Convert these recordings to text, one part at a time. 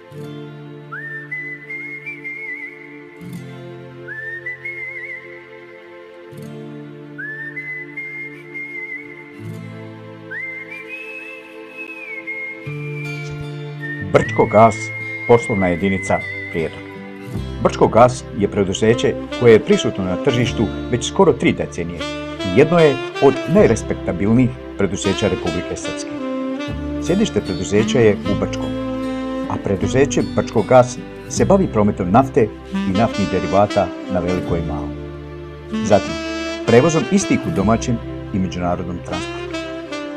Brčko gas, poslovna jedinica Prijedor. Brčko gas je preduzeće koje je prisutno na tržištu već skoro 3 decenije i jedno je od najrespektabilnijih preduzeća Republike Srpske. Sjedište preduzeća je u Brčkom, a preduzeće Brčko gas se bavi prometom nafte i naftnih derivata na veliko i malo. Zatim, prevozom istih u domaćem i međunarodnom transportu.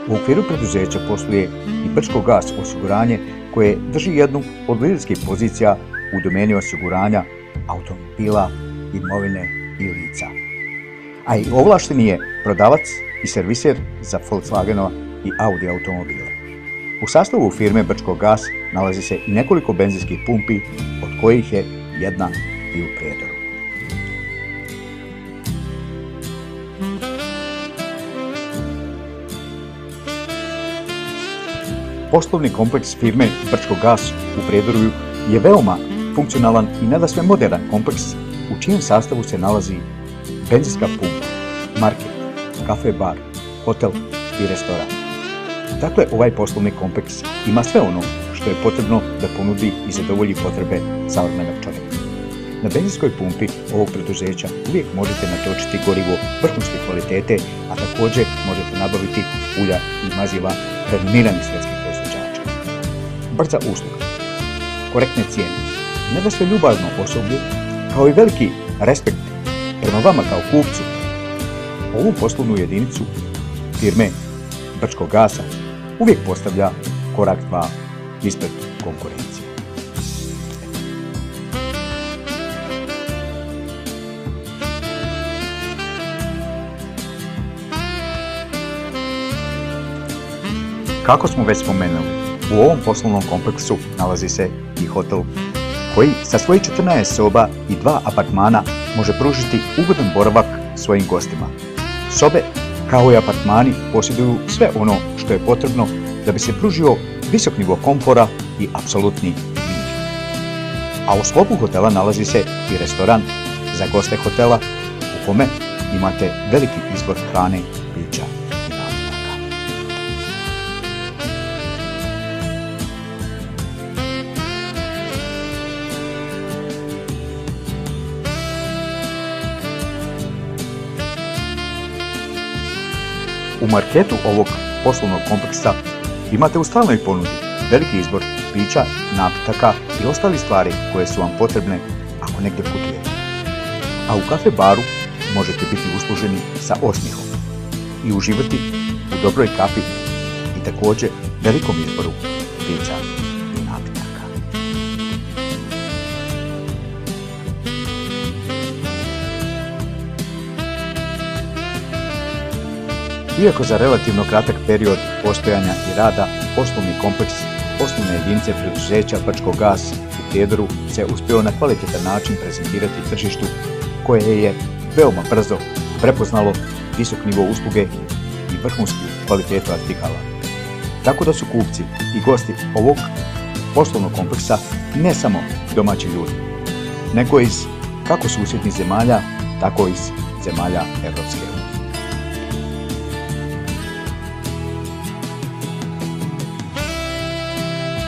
U okviru preduzeća posluje i Brčko gas osiguranje koje drži jednu od liderskih pozicija u domeni osiguranja automobila, imovine i lica. A i ovlašteni je prodavac i serviser za Volkswagenova i Audi automobile. U sastavu firme Brčko gas nalazi se i nekoliko benzinskih pumpi, od kojih je jedna i u Prijedoru. Poslovni kompleks firme Brčko gas u Prijedoru je veoma funkcionalan i nadasve moderan kompleks u čijem sastavu se nalazi benzinska pumpa, market, kafe bar, hotel i restoran. Dakle, ovaj poslovni kompleks ima sve ono što je potrebno da ponudi i zadovolji potrebe savremenog čovjeka. Na benzinskoj pumpi ovog preduzeća uvijek možete natočiti gorivo vrhunske kvalitete, a također možete nabaviti ulja i maziva renomiranih svjetskih proizvođača. Brza usluga, korektne cijene, nadasve ljubazno osoblje, kao i veliki respekt prema vama kao kupcu. Ovu poslovnu jedinicu firme Brčko gasa uvijek postavlja korak 2 ispred konkurencije. Kako smo već spomenuli, u ovom poslovnom kompleksu nalazi se i hotel koji sa svojih 14 soba i 2 apartmana može pružiti ugodan boravak svojim gostima. Sobe, kao i apartmani, posjeduju sve ono što je potrebno da bi se pružio visok nivo komfora i apsolutni mir. A u sklopu hotela nalazi se i restoran za goste hotela u kome imate veliki izbor hrane, pića i napitaka. U marketu ovog poslovnog kompleksa imate u stalnoj ponudi veliki izbor pića, napitaka i ostalih stvari koje su vam potrebne ako negdje putujete. A u kafe baru možete biti usluženi sa osmijehom i uživati u dobroj kafi i također velikom izboru pića i napitaka. Iako za relativno kratak period postojanja i rada poslovni kompleks poslovne jedinice preduzeća Brčko gas u Prijedoru se uspio na kvalitetan način prezentirati tržištu koje je veoma brzo prepoznalo visok nivo usluge i vrhunsku kvalitetu artikala. Tako da su kupci i gosti ovog poslovnog kompleksa ne samo domaći ljudi, nego iz kako susjednih zemalja, tako i iz zemalja Evropske unije.